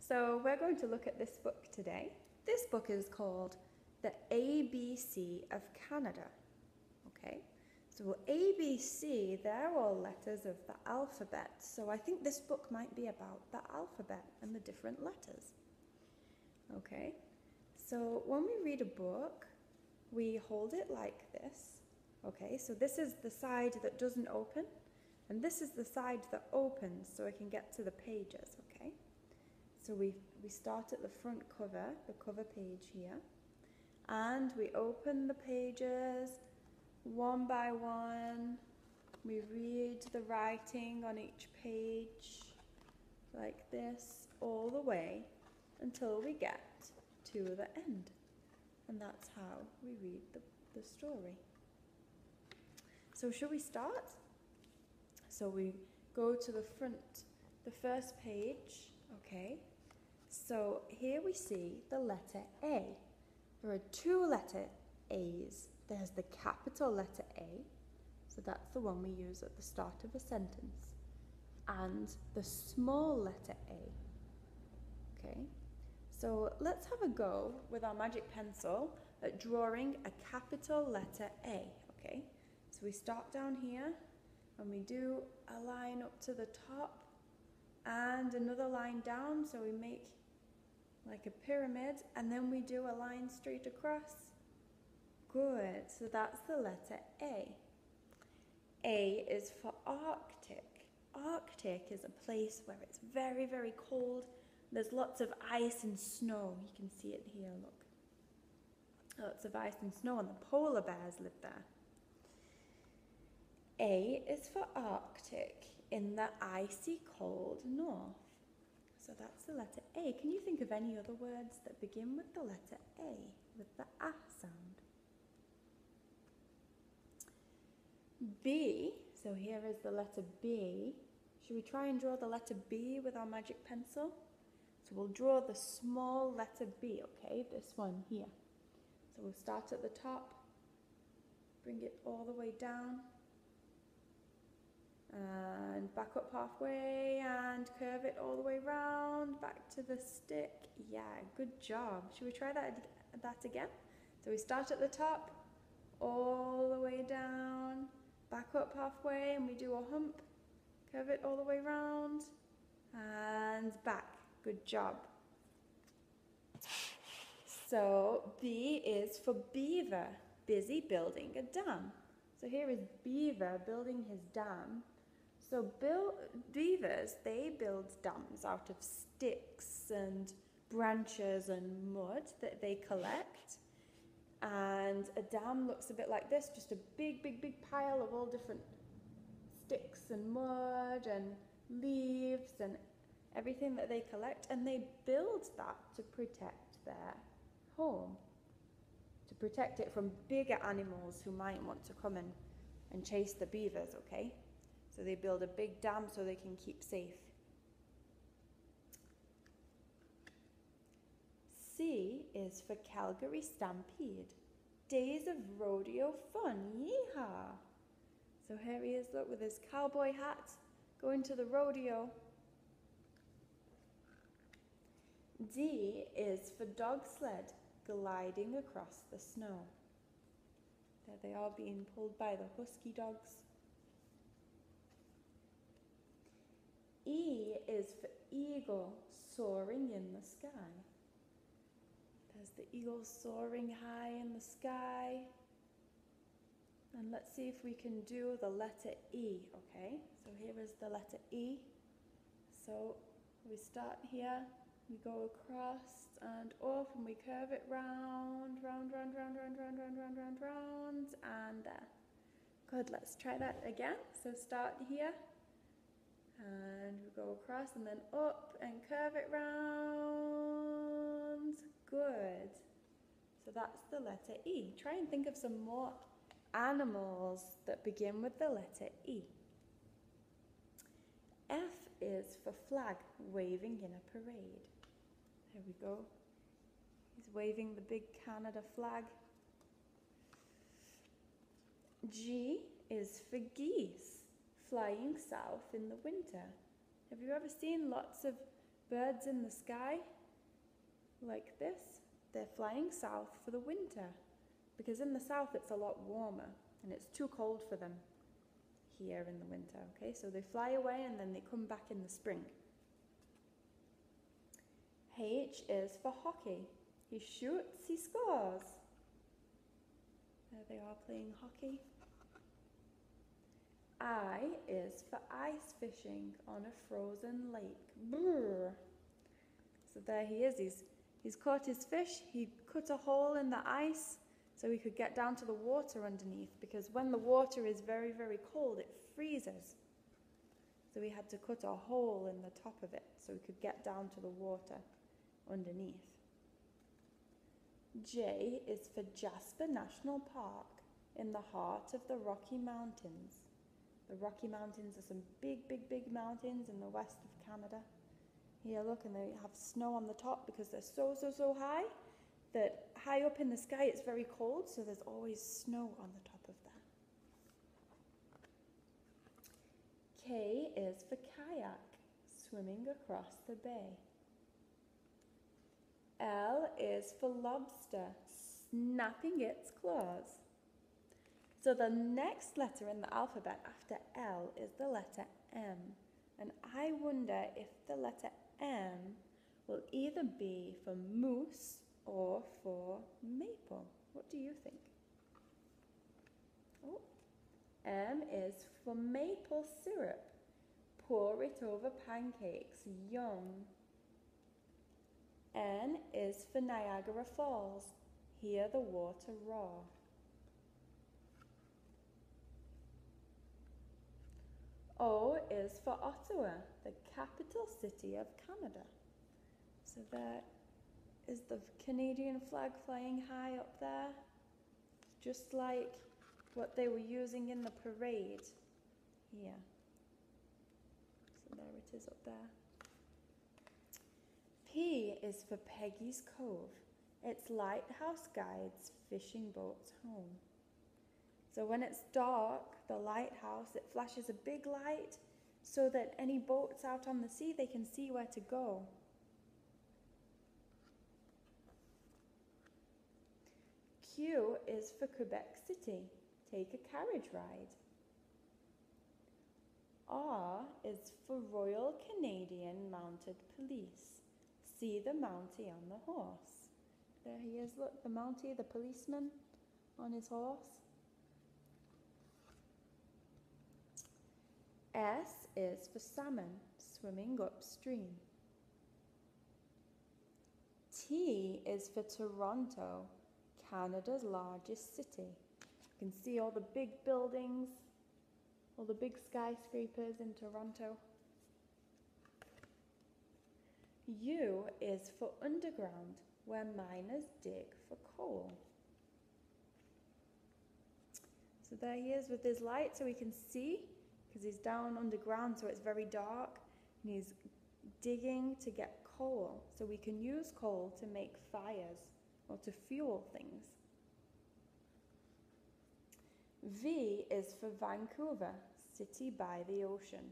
So we're going to look at this book today. This book is called The ABC of Canada. Okay, so ABC, they're all letters of the alphabet. So I think this book might be about the alphabet and the different letters. Okay, so when we read a book, we hold it like this. Okay, so this is the side that doesn't open, and this is the side that opens so I can get to the pages, okay? So we start at the front cover, the cover page here, and we open the pages one by one. We read the writing on each page like this all the way until we get to the end. And that's how we read the story. So shall we start? So we go to the front, the first page, okay? So here we see the letter A. There are two letter A's. There's the capital letter A, so that's the one we use at the start of a sentence, and the small letter A, okay? So let's have a go with our magic pencil at drawing a capital letter A, okay? So we start down here and we do a line up to the top and another line down, so we make like a pyramid, and then we do a line straight across. Good, so that's the letter A. A is for Arctic. Arctic is a place where it's very, very cold. There's lots of ice and snow. You can see it here, look. Lots of ice and snow, and the polar bears live there. A is for Arctic, in the icy cold north. So that's the letter A. Can you think of any other words that begin with the letter A, with the A sound? B, so here is the letter B. Should we try and draw the letter B with our magic pencil? So we'll draw the small letter B, okay, this one here. So we'll start at the top, bring it all the way down, and back up halfway, and curve it all the way round, back to the stick. Yeah, good job. Should we try that again? So we start at the top, all the way down, back up halfway, and we do a hump, curve it all the way round, and back. Good job. So B is for beaver, busy building a dam. So here is beaver building his dam. So beavers, they build dams out of sticks and branches and mud that they collect. And a dam looks a bit like this, just a big, big, big pile of all different sticks and mud and leaves and everything that they collect. And they build that to protect their home, to protect it from bigger animals who might want to come and chase the beavers, okay? So they build a big dam so they can keep safe. C is for Calgary Stampede. Days of rodeo fun, yeehaw! So here he is, look, with his cowboy hat, going to the rodeo. D is for dog sled, gliding across the snow. There they are being pulled by the husky dogs. E is for eagle, soaring in the sky. There's the eagle soaring high in the sky. And let's see if we can do the letter E, okay? So here is the letter E. So we start here, we go across and up, and we curve it round, round, round, round, round, round, round, round, round, round, and there. Good, let's try that again. So start here, and we go across and then up and curve it round. Good. So that's the letter E. Try and think of some more animals that begin with the letter E. F is for flag, waving in a parade. There we go. He's waving the big Canada flag. G is for geese, flying south in the winter. Have you ever seen lots of Birds in the sky, like this, they're flying south for the winter, because in the south it's a lot warmer and it's too cold for them here in the winter, okay? So they fly away and then they come back in the spring. H is for hockey. He shoots, he scores. There they are playing hockey. I is for ice fishing on a frozen lake. Brr. So there he is. He's caught his fish. He cut a hole in the ice so he could get down to the water underneath, because when the water is very, very cold, it freezes. So he had to cut a hole in the top of it so he could get down to the water underneath. J is for Jasper National Park in the heart of the Rocky Mountains. The Rocky Mountains are some big, big, big mountains in the west of Canada. Here, look, and they have snow on the top because they're so, so, so high that high up in the sky it's very cold, so there's always snow on the top of that. K is for kayak, swimming across the bay. L is for lobster, snapping its claws. So the next letter in the alphabet after L is the letter M. And I wonder if the letter M will either be for moose or for maple. What do you think? Oh, M is for maple syrup. Pour it over pancakes. Yum. N is for Niagara Falls. Hear the water roar. O is for Ottawa, the capital city of Canada. So there is the Canadian flag flying high up there, just like what they were using in the parade here. So there it is up there. P is for Peggy's Cove. It's lighthouse guides fishing boats home. So when it's dark, the lighthouse, it flashes a big light so that any boats out on the sea, they can see where to go. Q is for Quebec City. Take a carriage ride. R is for Royal Canadian Mounted Police. See the Mountie on the horse. There he is, look, the Mountie, the policeman on his horse. S is for salmon, swimming upstream. T is for Toronto, Canada's largest city. You can see all the big buildings, all the big skyscrapers in Toronto. U is for underground, where miners dig for coal. So there he is with his light so he can see, because he's down underground so it's very dark, and he's digging to get coal. So we can use coal to make fires or to fuel things. V is for Vancouver, city by the ocean.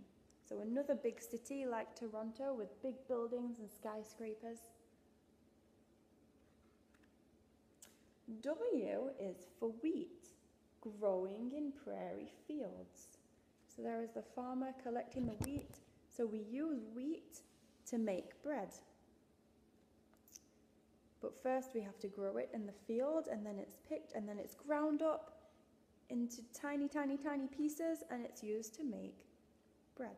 So another big city like Toronto with big buildings and skyscrapers. W is for wheat, growing in prairie fields. So there is the farmer collecting the wheat. So we use wheat to make bread. But first we have to grow it in the field, and then it's picked, and then it's ground up into tiny, tiny, tiny pieces, and it's used to make bread.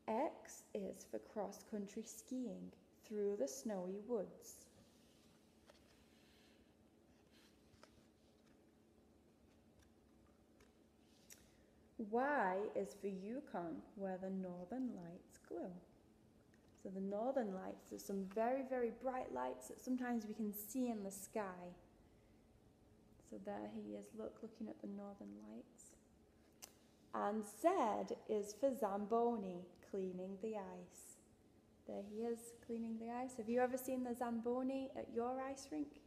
X is for cross-country skiing through the snowy woods. Y is for Yukon, where the northern lights glow. So the northern lights, there's some very, very bright lights that sometimes we can see in the sky. So there he is, looking at the northern lights. And Z is for Zamboni, cleaning the ice. There he is, cleaning the ice. Have you ever seen the Zamboni at your ice rink?